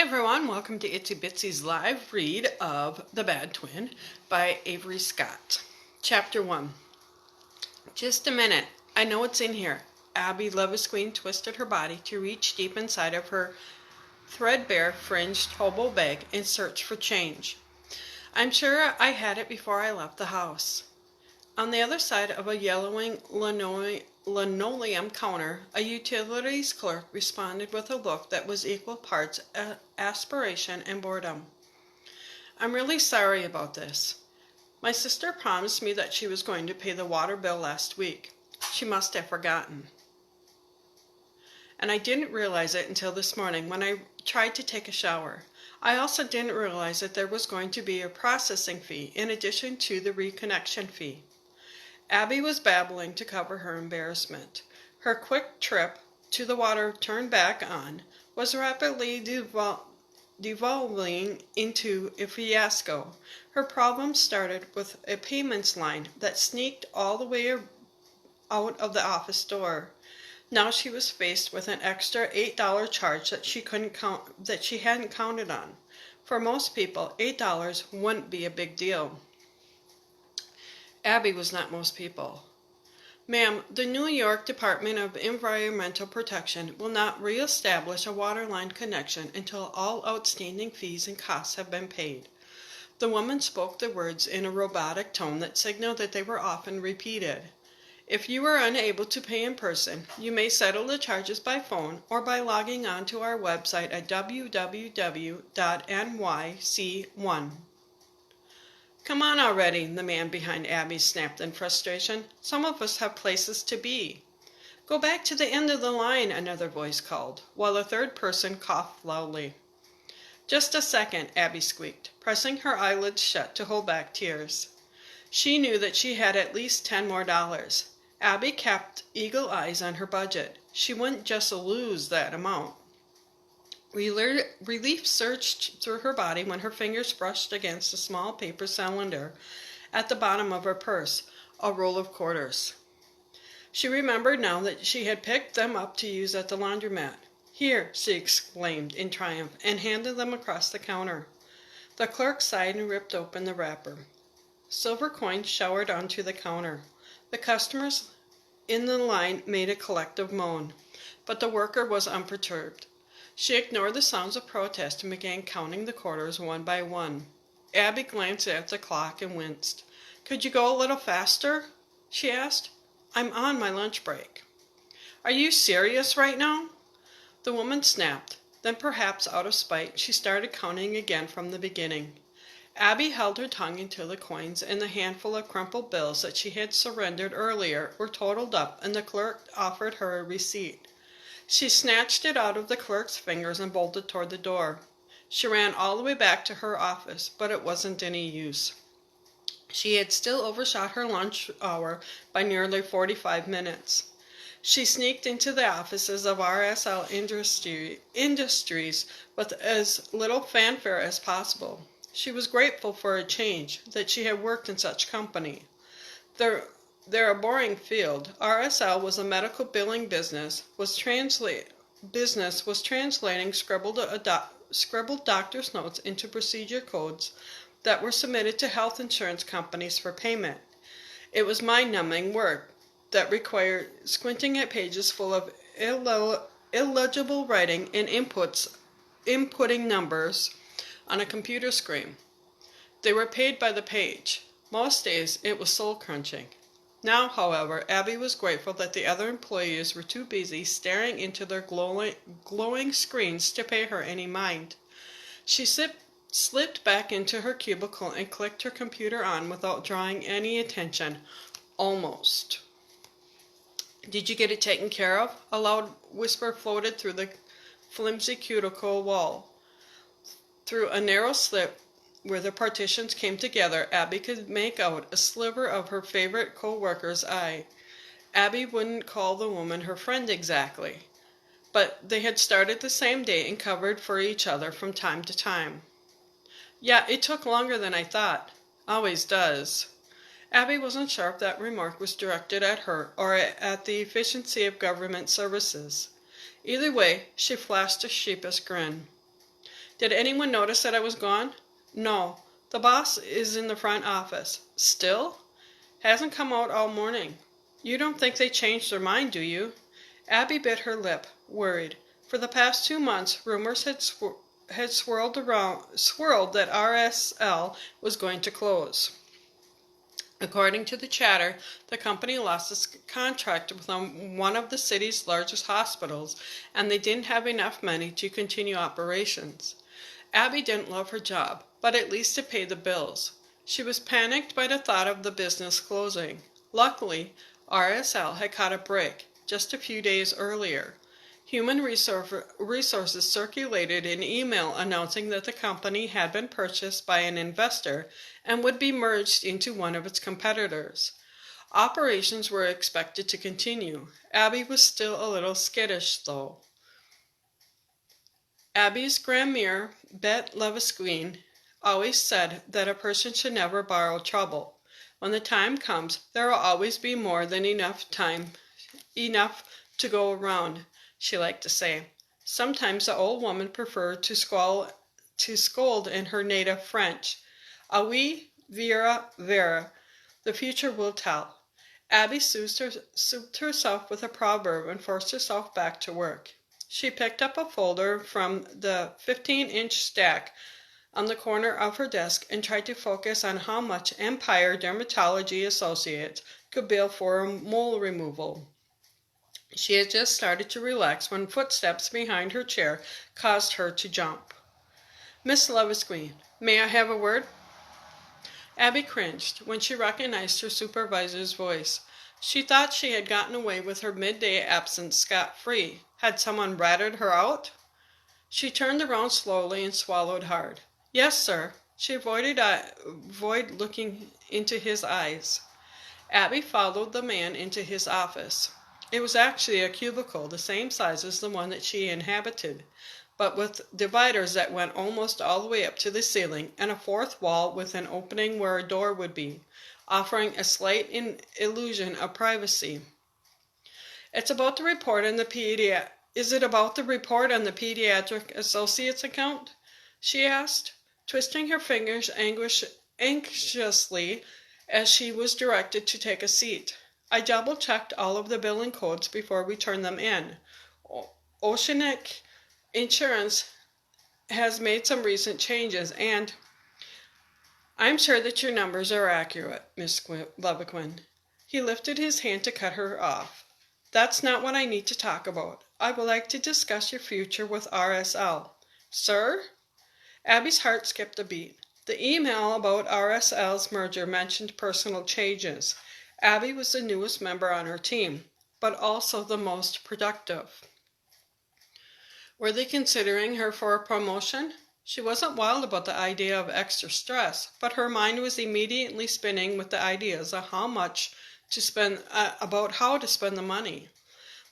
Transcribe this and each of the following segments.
everyone, welcome to Itsy Bitsy's live read of The Bad Twin by Avery Scott. Chapter 1. Just a minute. I know it's in here. Abby Levisqueen twisted her body to reach deep inside of her threadbare fringed hobo bag and search for change. I'm sure I had it before I left the house. On the other side of a yellowing linoleum counter, a utilities clerk responded with a look that was equal parts aspiration and boredom. I'm really sorry about this. My sister promised me that she was going to pay the water bill last week. She must have forgotten. And I didn't realize it until this morning when I tried to take a shower. I also didn't realize that there was going to be a processing fee in addition to the reconnection fee. Abby was babbling to cover her embarrassment. Her quick trip to the water turned back on was rapidly devolving into a fiasco. Her problem started with a payments line that sneaked all the way out of the office door. Now she was faced with an extra $8 charge that she hadn't counted on. For most people, $8 wouldn't be a big deal. Abby was not most people. Ma'am, the New York Department of Environmental Protection will not reestablish a water line connection until all outstanding fees and costs have been paid. The woman spoke the words in a robotic tone that signaled that they were often repeated. If you are unable to pay in person, you may settle the charges by phone or by logging on to our website at www.nyc1. Come on already, the man behind Abby snapped in frustration. Some of us have places to be. Go back to the end of the line, another voice called, while a third person coughed loudly. Just a second, Abby squeaked, pressing her eyelids shut to hold back tears. She knew that she had at least $10 more. Abby kept eagle eyes on her budget. She wouldn't just lose that amount. Relief surged through her body when her fingers brushed against a small paper cylinder at the bottom of her purse, a roll of quarters. She remembered now that she had picked them up to use at the laundromat. Here, she exclaimed in triumph, and handed them across the counter. The clerk sighed and ripped open the wrapper. Silver coins showered onto the counter. The customers in the line made a collective moan, but the worker was unperturbed. She ignored the sounds of protest and began counting the quarters one by one. Abby glanced at the clock and winced. Could you go a little faster? She asked. I'm on my lunch break. Are you serious right now? The woman snapped. Then, perhaps out of spite, she started counting again from the beginning. Abby held her tongue until the coins and the handful of crumpled bills that she had surrendered earlier were totaled up, and the clerk offered her a receipt. She snatched it out of the clerk's fingers and bolted toward the door. She ran all the way back to her office, but it wasn't any use. She had still overshot her lunch hour by nearly 45 minutes. She sneaked into the offices of RSL Industries with as little fanfare as possible. She was grateful for a change, that she had worked in such company. They're a boring field. RSL was a medical billing business, was translating scribbled doctor's notes into procedure codes that were submitted to health insurance companies for payment. It was mind-numbing work that required squinting at pages full of illegible writing and inputting numbers on a computer screen. They were paid by the page. Most days it was soul-crunching. Now, however, Abby was grateful that the other employees were too busy staring into their glowing screens to pay her any mind. She slipped back into her cubicle and clicked her computer on without drawing any attention. Almost. Did you get it taken care of? A loud whisper floated through the flimsy cuticle wall. Through a narrow slit where the partitions came together, Abby could make out a sliver of her favorite co-worker's eye. Abby wouldn't call the woman her friend exactly, but they had started the same day and covered for each other from time to time. Yeah, it took longer than I thought. Always does. Abby wasn't sure if that remark was directed at her or at the efficiency of government services. Either way, she flashed a sheepish grin. Did anyone notice that I was gone? No. The boss is in the front office. Still? Hasn't come out all morning. You don't think they changed their mind, do you? Abby bit her lip, worried. For the past 2 months, rumors had swirled that RSL was going to close. According to the chatter, the company lost its contract with one of the city's largest hospitals, and they didn't have enough money to continue operations. Abby didn't love her job, but at least it paid the bills. She was panicked by the thought of the business closing. Luckily, RSL had caught a break just a few days earlier. Human Resources circulated an email announcing that the company had been purchased by an investor and would be merged into one of its competitors. Operations were expected to continue. Abby was still a little skittish, though. Abby's grandmère, Bet Levesqueen, always said that a person should never borrow trouble. When the time comes, there will always be more than enough to go around, she liked to say. Sometimes the old woman preferred to scold in her native French. Oui, verra. The future will tell. Abby soothed herself with a proverb and forced herself back to work. She picked up a folder from the 15-inch stack on the corner of her desk and tried to focus on how much Empire Dermatology Associates could bill for mole removal. She had just started to relax when footsteps behind her chair caused her to jump. Miss Levesqueen, may I have a word? Abby cringed when she recognized her supervisor's voice. She thought she had gotten away with her midday absence scot-free. Had someone ratted her out? She turned around slowly and swallowed hard. Yes, sir. She avoided looking into his eyes. Abby followed the man into his office. It was actually a cubicle the same size as the one that she inhabited, but with dividers that went almost all the way up to the ceiling, and a fourth wall with an opening where a door would be, offering a slight illusion of privacy. Is it about the report on the Pediatric Associates account? She asked, twisting her fingers anxiously as she was directed to take a seat. I double-checked all of the billing codes before we turned them in. Oceanic Insurance has made some recent changes, and I'm sure that your numbers are accurate, Miss Levesqueen. He lifted his hand to cut her off. That's not what I need to talk about. I would like to discuss your future with RSL. Sir? Abby's heart skipped a beat. The email about RSL's merger mentioned personal changes. Abby was the newest member on her team, but also the most productive. Were they considering her for a promotion? She wasn't wild about the idea of extra stress, but her mind was immediately spinning with the ideas of how to spend the money.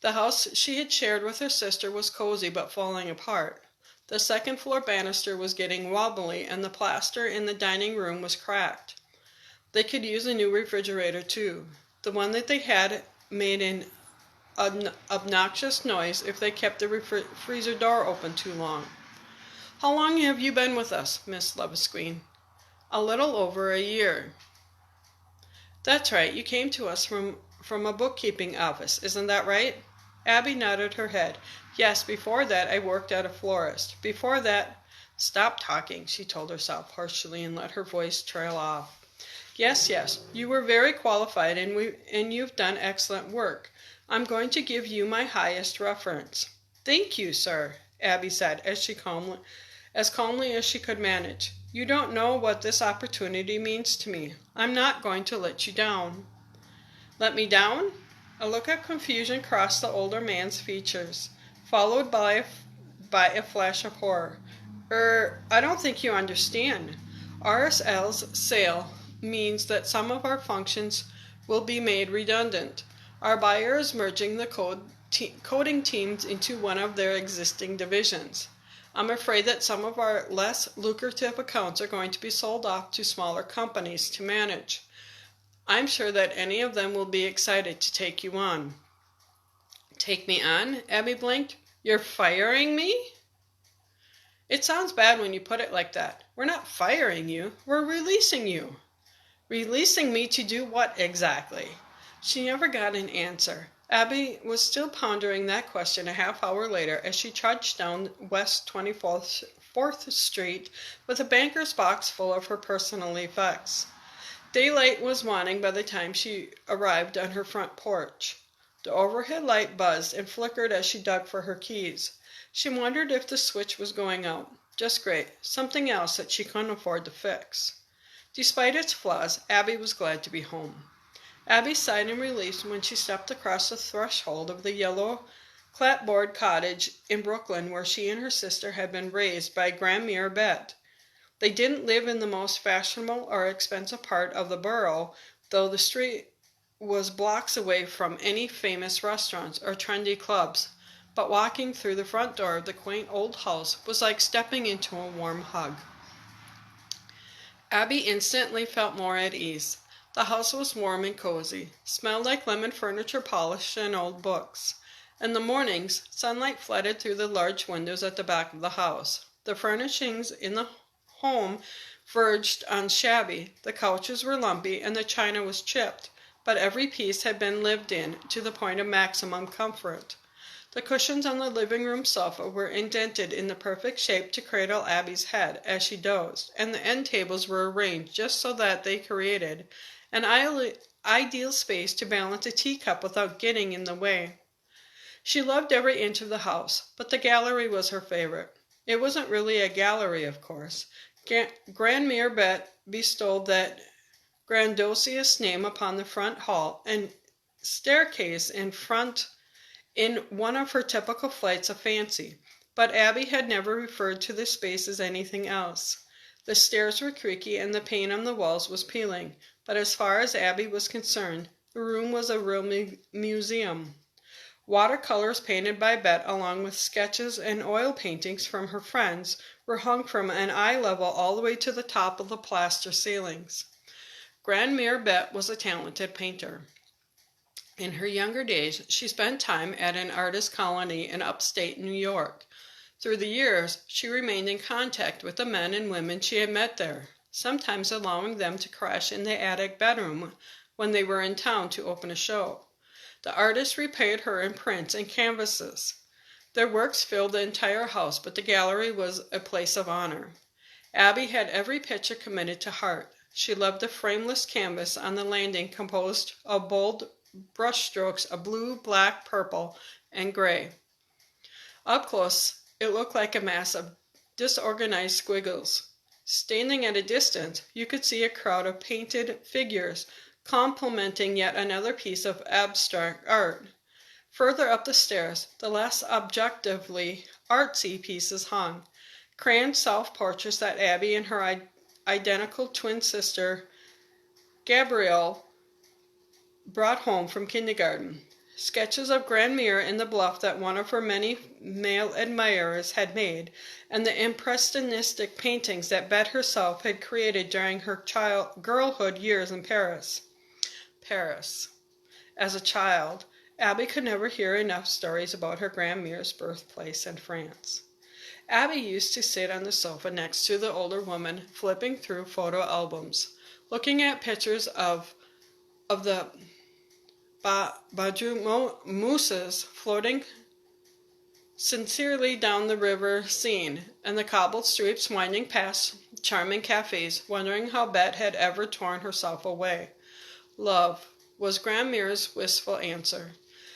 The house she had shared with her sister was cozy but falling apart. The second-floor banister was getting wobbly, and the plaster in the dining room was cracked. They could use a new refrigerator, too. The one that they had made an obnoxious noise if they kept the freezer door open too long. How long have you been with us, Miss Levesqueen? A little over a year. That's right. You came to us from a bookkeeping office. Isn't that right? Abby nodded her head. Yes, before that I worked at a florist. Before that... Stop talking, she told herself harshly and let her voice trail off. Yes, you were very qualified and you've done excellent work. I'm going to give you my highest reference. Thank you, sir, Abby said as calmly as she could manage. You don't know what this opportunity means to me. I'm not going to let you down. Let me down? A look of confusion crossed the older man's features, followed by a flash of horror. I don't think you understand. RSL's sale means that some of our functions will be made redundant. Our buyer is merging the coding teams into one of their existing divisions. I'm afraid that some of our less lucrative accounts are going to be sold off to smaller companies to manage. I'm sure that any of them will be excited to take you on. Take me on? Abby blinked. You're firing me? It sounds bad when you put it like that. We're not firing you, we're releasing you. Releasing me to do what exactly? She never got an answer. Abby was still pondering that question a half hour later as she trudged down West 24th Street with a banker's box full of her personal effects. Daylight was waning by the time she arrived on her front porch. The overhead light buzzed and flickered as she dug for her keys. She wondered if the switch was going out. Just great. Something else that she couldn't afford to fix. Despite its flaws, Abby was glad to be home. Abby sighed in relief when she stepped across the threshold of the yellow clapboard cottage in Brooklyn where she and her sister had been raised by Grandmere Bett. They didn't live in the most fashionable or expensive part of the borough, though the street was blocks away from any famous restaurants or trendy clubs. But walking through the front door of the quaint old house was like stepping into a warm hug. Abby instantly felt more at ease. The house was warm and cozy, smelled like lemon furniture polish and old books. In the mornings, sunlight flooded through the large windows at the back of the house. The furnishings in the home verged on shabby. The couches were lumpy and the china was chipped, but every piece had been lived in to the point of maximum comfort. The cushions on the living room sofa were indented in the perfect shape to cradle Abby's head as she dozed, and the end tables were arranged just so that they created an ideal space to balance a teacup without getting in the way. She loved every inch of the house, but the gallery was her favorite. It wasn't really a gallery, of course. Grandmere Bett bestowed that grandiose name upon the front hall and staircase in one of her typical flights of fancy, but Abby had never referred to the space as anything else. The stairs were creaky and the paint on the walls was peeling, but as far as Abby was concerned, the room was a real museum. Watercolors painted by Bett, along with sketches and oil paintings from her friends, were hung from an eye level all the way to the top of the plaster ceilings. Grandmere Bett was a talented painter. In her younger days, she spent time at an artist colony in upstate New York. Through the years, she remained in contact with the men and women she had met there, sometimes allowing them to crash in the attic bedroom when they were in town to open a show. The artists repaid her in prints and canvases. Their works filled the entire house, but the gallery was a place of honor. Abby had every picture committed to heart. She loved the frameless canvas on the landing composed of bold brushstrokes of blue, black, purple, and gray. Up close, it looked like a mass of disorganized squiggles. Standing at a distance, you could see a crowd of painted figures complementing yet another piece of abstract art. Further up the stairs, the less objectively artsy pieces hung. Crayon self-portraits that Abby and her identical twin sister, Gabrielle, brought home from kindergarten. Sketches of Grandmere in the bluff that one of her many male admirers had made, and the impressionistic paintings that Bette herself had created during her girlhood years in Paris. As a child, Abby could never hear enough stories about her Grandmere's birthplace in France. Abby used to sit on the sofa next to the older woman, flipping through photo albums, looking at pictures of the Bajou-mousses floating sincerely down the river Seine, and the cobbled streets winding past charming cafes, wondering how Bette had ever torn herself away. Love was Grandmere's wistful answer.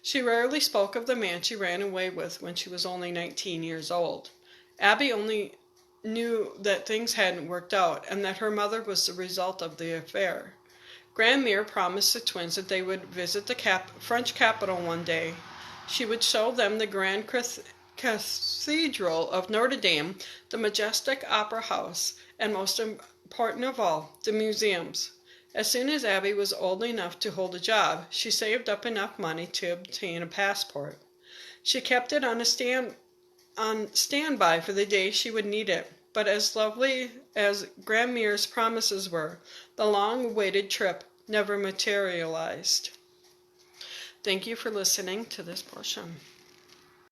She rarely spoke of the man she ran away with when she was only 19 years old. Abby only knew that things hadn't worked out, and that her mother was the result of the affair. Grandmere promised the twins that they would visit the French capital one day. She would show them the grand cathedral of Notre Dame, the majestic opera house, and most important of all, the museums. As soon as Abby was old enough to hold a job, she saved up enough money to obtain a passport. She kept it on standby for the day she would need it. But as lovely as Grandmere's promises were, the long-awaited trip never materialized. Thank you for listening to this portion.